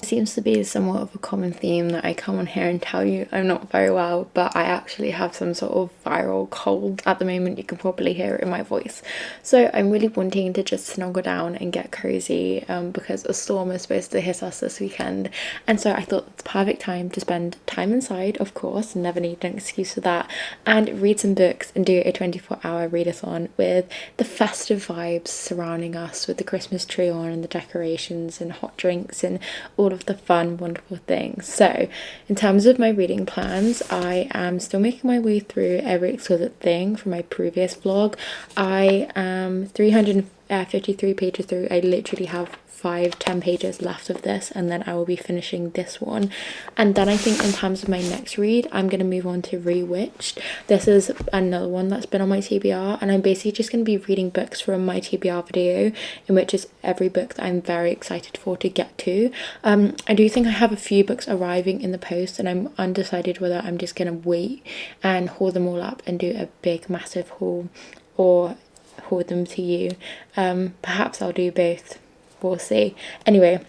seems to be somewhat of a common theme that I come on here and tell you I'm not very well, but I actually have some sort of viral cold at the moment. You can probably hear it in my voice. So I'm really wanting to just snuggle down and get cozy because a storm is supposed to hit us this weekend. And so I thought it's the perfect time to spend time inside, of course, never need an excuse for that, and read some books and do a 24-hour read-a-thon with the festive vibes surrounding us, with the Christmas tree on and the decorations and hot drinks and all of the fun, wonderful things. So in terms of my reading plans, I am still making my way through Every Exquisite Thing from my previous vlog. I am 353 pages through. I literally have 5-10 pages left of this, and then I will be finishing this one. And then I think in terms of my next read, I'm going to move on to Rewitched. This is another one that's been on my TBR, and I'm basically just going to be reading books from my TBR video, in which is every book that I'm very excited for to get to. I do think I have a few books arriving in the post, and I'm undecided whether I'm just going to wait and haul them all up and do a big massive haul, or haul them to you. Perhaps I'll do both. We'll see. Anyway,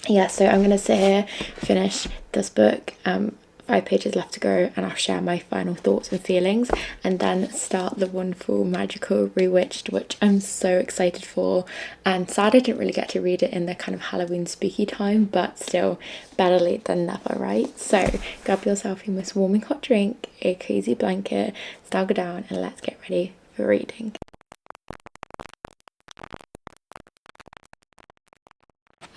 yeah, so I'm gonna sit here, finish this book, 5 pages left to go, and I'll share my final thoughts and feelings, and then start the wonderful, magical Rewitched, which I'm so excited for. And sad I didn't really get to read it in the kind of Halloween spooky time, but still, better late than never, right? So grab yourself a most warming hot drink, a cozy blanket, snuggle down, and let's get ready for reading.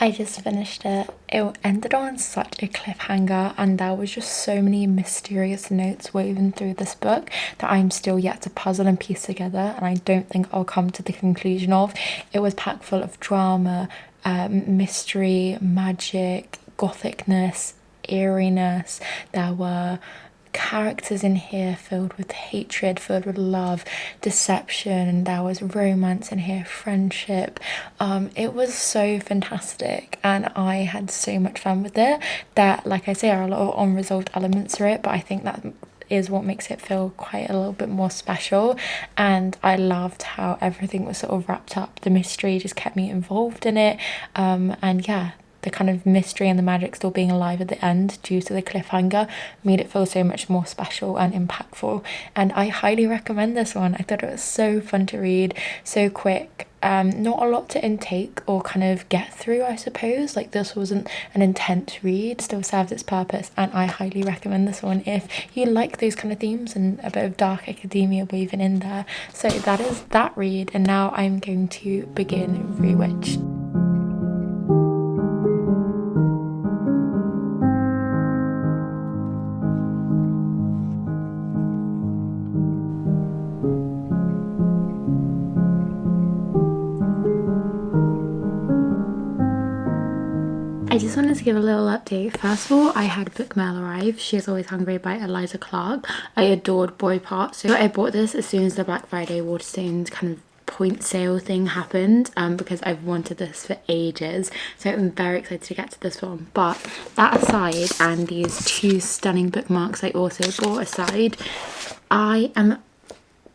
I just finished it. It ended on such a cliffhanger, and there was just so many mysterious notes woven through this book that I'm still yet to puzzle and piece together, and I don't think I'll come to the conclusion of. It was packed full of drama, mystery, magic, gothicness, eeriness. There were characters in here filled with hatred, filled with love, deception, and there was romance in here, friendship. It was so fantastic, and I had so much fun with it. That, like I say, are a lot of unresolved elements to it, but I think that is what makes it feel quite a little bit more special. And I loved how everything was sort of wrapped up. The mystery just kept me involved in it, and yeah, the kind of mystery and the magic still being alive at the end due to the cliffhanger made it feel so much more special and impactful. And I highly recommend this one. I thought it was so fun to read, so quick, not a lot to intake or kind of get through, I suppose. Like, this wasn't an intense read, still served its purpose, and I highly recommend this one if you like those kind of themes and a bit of dark academia woven in there. So that is that read, and now I'm going to begin Rewitched. I just wanted to give a little update. First of all, I had book mail arrive. She is Always Hungry by Eliza Clark. I adored Boy Part, so I bought this as soon as the Black Friday Waterstones kind of point sale thing happened, because I've wanted this for ages, so I'm very excited to get to this one. But that aside, and these 2 stunning bookmarks I also bought aside, I am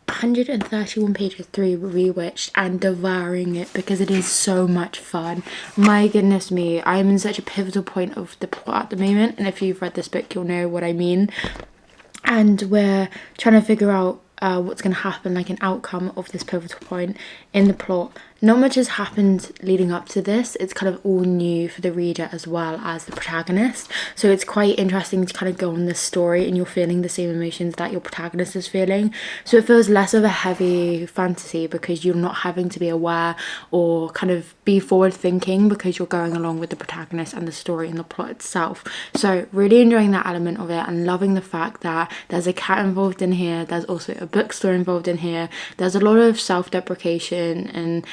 131 pages through Rewitched and devouring it because it is so much fun. My goodness me, I am in such a pivotal point of the plot at the moment, and if you've read this book you'll know what I mean. And we're trying to figure out what's going to happen, like an outcome of this pivotal point in the plot. Not much has happened leading up to this. It's kind of all new for the reader as well as the protagonist. So it's quite interesting to kind of go on this story and you're feeling the same emotions that your protagonist is feeling. So it feels less of a heavy fantasy because you're not having to be aware or kind of be forward thinking because you're going along with the protagonist and the story and the plot itself. So really enjoying that element of it and loving the fact that there's a cat involved in here. There's also a bookstore involved in here. There's a lot of self-deprecation and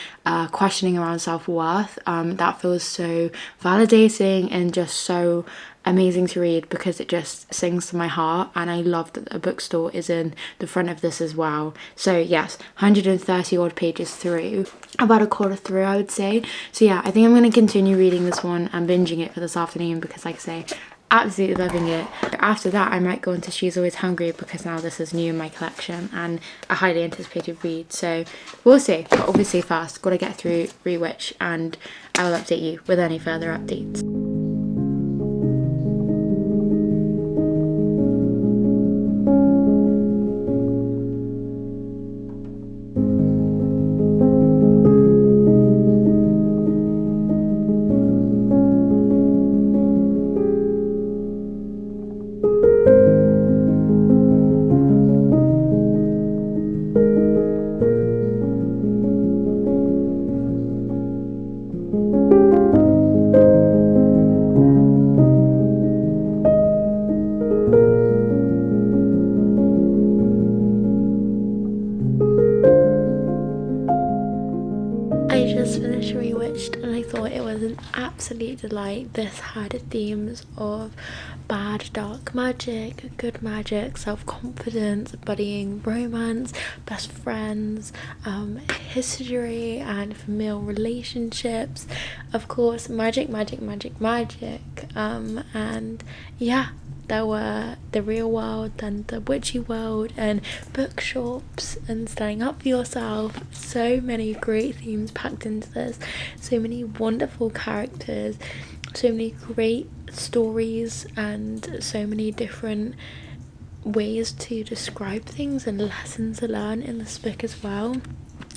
questioning around self-worth. That feels so validating and just so amazing to read because it just sings to my heart, and I love that a bookstore is in the front of this as well. So yes, 130 odd pages through, about a quarter through I would say. So yeah, I think I'm going to continue reading this one and binging it for this afternoon because, like I say, absolutely loving it. After that I might go into She's Always Hungry because now this is new in my collection and a highly anticipated read, so we'll see. But obviously first gotta get through Rewitch and I will update you with any further updates. finished Rewitched and I thought it was an absolute delight. This had themes of bad dark magic, good magic, self-confidence, buddying, romance, best friends, history and familial relationships, of course magic, and yeah, there were the real world and the witchy world and bookshops and standing up for yourself. So many great themes packed into this, so many wonderful characters, so many great stories, and so many different ways to describe things and lessons to learn in this book as well.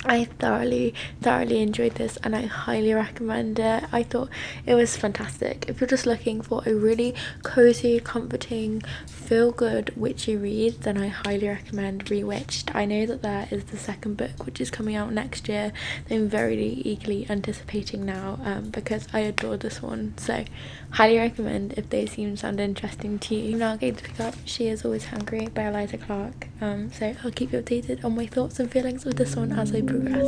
I thoroughly enjoyed this and I highly recommend it. I thought it was fantastic. If you're just looking for a really cozy, comforting, feel good witchy read, then I highly recommend Rewitched. I know that there is the second book which is coming out next year. I'm very eagerly anticipating now because I adore this one, so highly recommend if they sound interesting to you. I'm now going to pick up She Is Always Hungry by Eliza Clark, so I'll keep you updated on my thoughts and feelings with this one as I progress.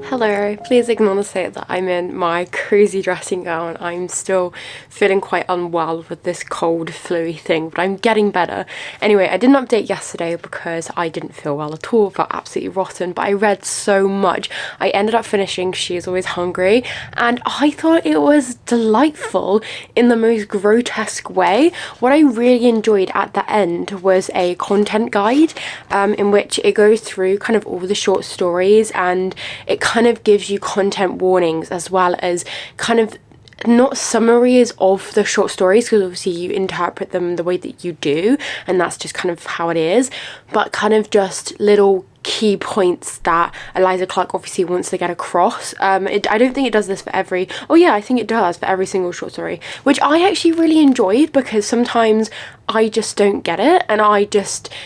Hello, please ignore the state that I'm in my crazy dressing gown. I'm still feeling quite unwell with this cold flu-y thing, but I'm getting better. Anyway, I didn't update yesterday because I didn't feel well at all, felt absolutely rotten, but I read so much. I ended up finishing She Is Always Hungry and I thought it was delightful in the most grotesque way. What I really enjoyed at the end was a content guide in which it goes through kind of all the short stories and it kind of gives you content warnings as well as kind of not summaries of the short stories, because obviously you interpret them the way that you do and that's just kind of how it is, but kind of just little key points that Eliza Clark obviously wants to get across. I don't think it does this for every, oh yeah, I think it does for every single short story, which I actually really enjoyed because sometimes I just don't get it and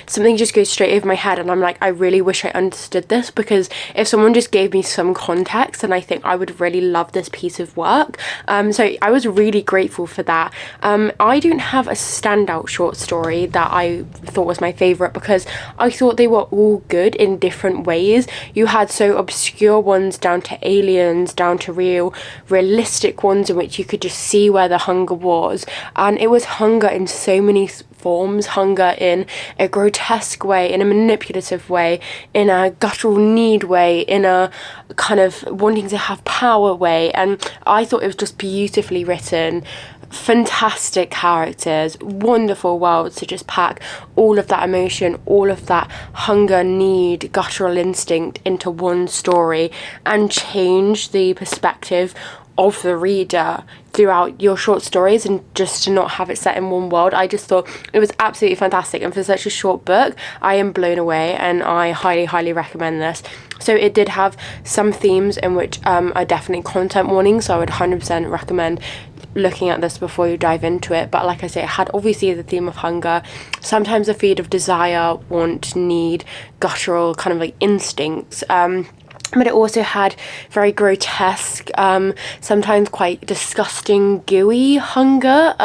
something just goes straight over my head and I'm like, I really wish I understood this, because if someone just gave me some context then I think I would really love this piece of work. So I was really grateful for that. I don't have a standout short story that I thought was my favourite because I thought they were all good in different ways. You had so obscure ones down to aliens, down to realistic ones in which you could just see where the hunger was, and it was hunger in so many forms, hunger in a grotesque way, in a manipulative way, in a guttural need way, in a kind of wanting to have power way, and I thought it was just beautifully written. Fantastic characters, wonderful worlds to just pack all of that emotion, all of that hunger, need, guttural instinct into one story and change the perspective of the reader throughout your short stories, and just to not have it set in one world. I just thought it was absolutely fantastic, and for such a short book I am blown away and I highly recommend this. So it did have some themes in which are definitely content warnings, so I would 100% recommend looking at this before you dive into it. But like I say, it had obviously the theme of hunger, sometimes a feed of desire, want, need, guttural kind of like instincts, but it also had very grotesque, sometimes quite disgusting, gooey hunger,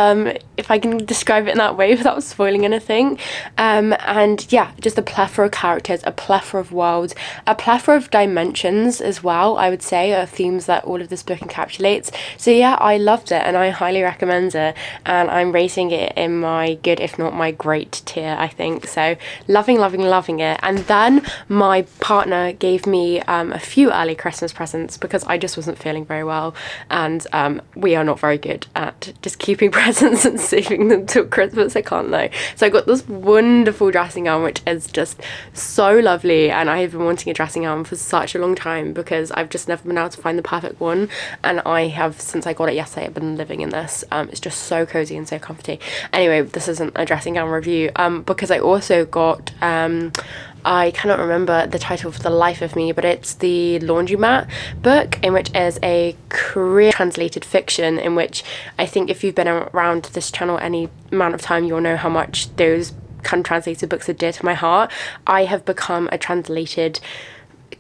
if I can describe it in that way without spoiling anything. And yeah, just a plethora of characters, a plethora of worlds, a plethora of dimensions as well, I would say, are themes that all of this book encapsulates. So yeah, I loved it and I highly recommend it, and I'm rating it in my good, if not my great tier, I think. So loving it. And then my partner gave me a few early Christmas presents because I just wasn't feeling very well, and we are not very good at just keeping presents and saving them till Christmas, I can't lie. So I got this wonderful dressing gown, which is just so lovely, and I have been wanting a dressing gown for such a long time because I've just never been able to find the perfect one, and I have, since I got it yesterday, I've been living in this. It's just so cozy and so comfy. Anyway, this isn't a dressing gown review, because I also got I cannot remember the title for the life of me, but it's the Laundromat book, in which is a Korean translated fiction, in which I think if you've been around this channel any amount of time, you'll know how much those kind of translated books are dear to my heart. I have become a translated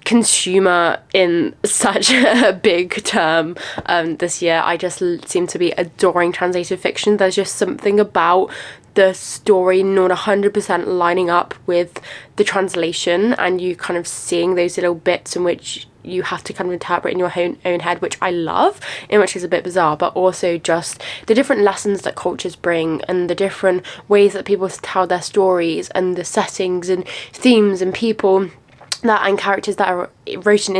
consumer in such a big term this year. I just seem to be adoring translated fiction. There's just something about the story not 100% lining up with the translation, and you kind of seeing those little bits in which you have to kind of interpret in your own head, which I love, in which is a bit bizarre, but also just the different lessons that cultures bring and the different ways that people tell their stories and the settings and themes and people that and characters that are written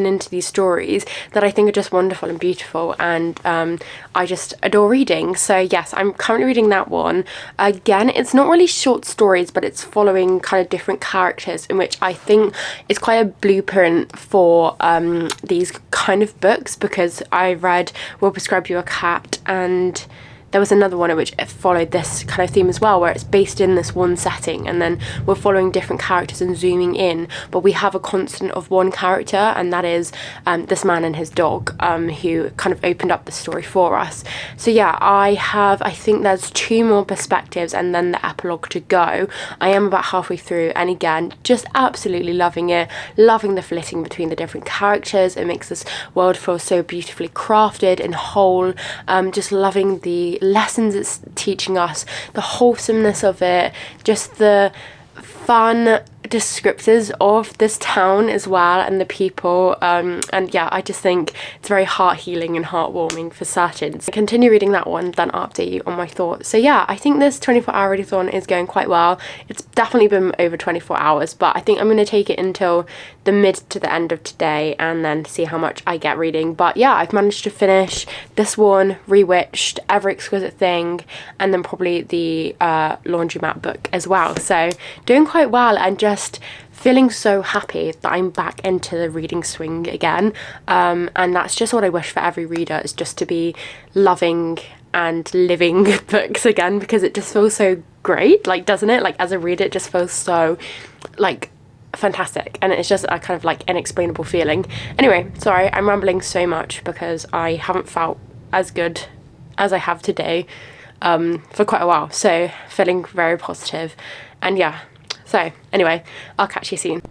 into these stories that I think are just wonderful and beautiful, and I just adore reading. So yes, I'm currently reading that one. Again, it's not really short stories, but it's following kind of different characters, in which I think is quite a blueprint for these kind of books, because I read Will Prescribe You a Cat, and there was another one in which it followed this kind of theme as well, where it's based in this one setting and then we're following different characters and zooming in, but we have a constant of one character, and that is this man and his dog, who kind of opened up the story for us. So yeah, I think there's 2 more perspectives and then the epilogue to go. I am about halfway through, and again, just absolutely loving it, loving the flitting between the different characters. It makes this world feel so beautifully crafted and whole. Just loving the lessons it's teaching us, the wholesomeness of it, just the fun descriptors of this town as well, and the people, and yeah, I just think it's very heart healing and heartwarming for certain. So continue reading that one, then I'll update you on my thoughts. So yeah, I think this 24-hour readathon is going quite well. It's definitely been over 24 hours, but I think I'm going to take it until the mid to the end of today and then see how much I get reading. But yeah, I've managed to finish this one, Rewitched, Every Exquisite Thing, and then probably the Laundromat book as well. So doing quite well, and just feeling so happy that I'm back into the reading swing again, and that's just what I wish for every reader, is just to be loving and living books again, because it just feels so great, like, doesn't it? Like, as a reader, it just feels so like fantastic, and it's just a kind of like inexplainable feeling. Anyway, sorry, I'm rambling so much because I haven't felt as good as I have today for quite a while, so feeling very positive, and yeah. So anyway, I'll catch you soon.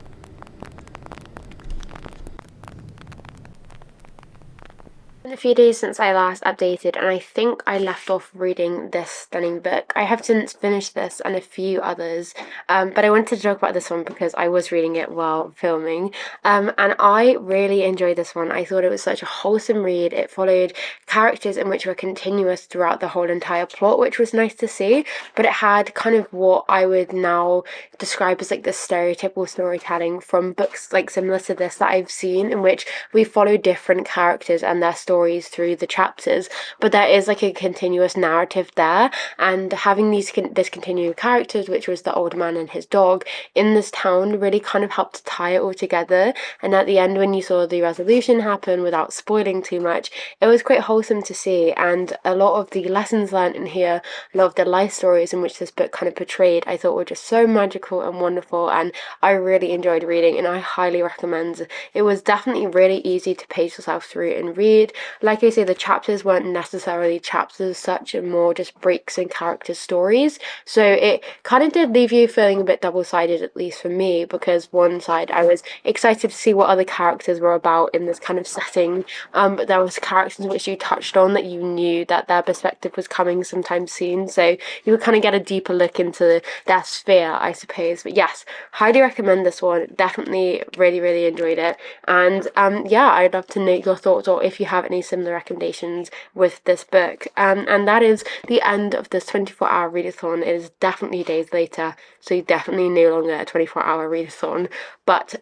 It's been a few days since I last updated, and I think I left off reading this stunning book. I have since finished this and a few others, but I wanted to talk about this one because I was reading it while filming, and I really enjoyed this one. I thought it was such a wholesome read. It followed characters in which were continuous throughout the whole entire plot, which was nice to see, but it had kind of what I would now describe as like the stereotypical storytelling from books like similar to this that I've seen, in which we follow different characters and their stories through the chapters, but there is like a continuous narrative there, and having this continuing characters, which was the old man and his dog, in this town really kind of helped to tie it all together. And at the end, when you saw the resolution happen, without spoiling too much, it was quite wholesome to see, and a lot of the lessons learned in here, a lot of the life stories in which this book kind of portrayed, I thought were just so magical and wonderful, and I really enjoyed reading, and I highly recommend. It was definitely really easy to pace yourself through and read. like I say, the chapters weren't necessarily chapters as such, and more just breaks in character stories. So it kind of did leave you feeling a bit double-sided, at least for me, because one side I was excited to see what other characters were about in this kind of setting, but there was characters which you touched on that you knew that their perspective was coming sometime soon, so you would kind of get a deeper look into their sphere, I suppose. But yes, highly recommend this one. Definitely really enjoyed it. And yeah, I'd love to know your thoughts, or if you have any similar recommendations with this book. And that is the end of this 24-hour readathon. It is definitely days later, so definitely no longer a 24-hour readathon. But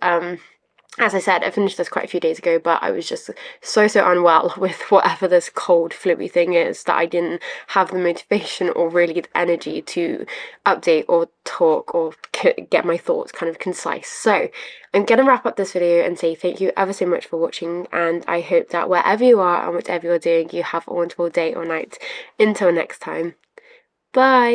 as I said, I finished this quite a few days ago, but I was just so unwell with whatever this cold flu-y thing is that I didn't have the motivation or really the energy to update or talk or get my thoughts kind of concise. So I'm going to wrap up this video and say thank you ever so much for watching, and I hope that wherever you are and whatever you're doing, you have a wonderful day or night. Until next time, bye!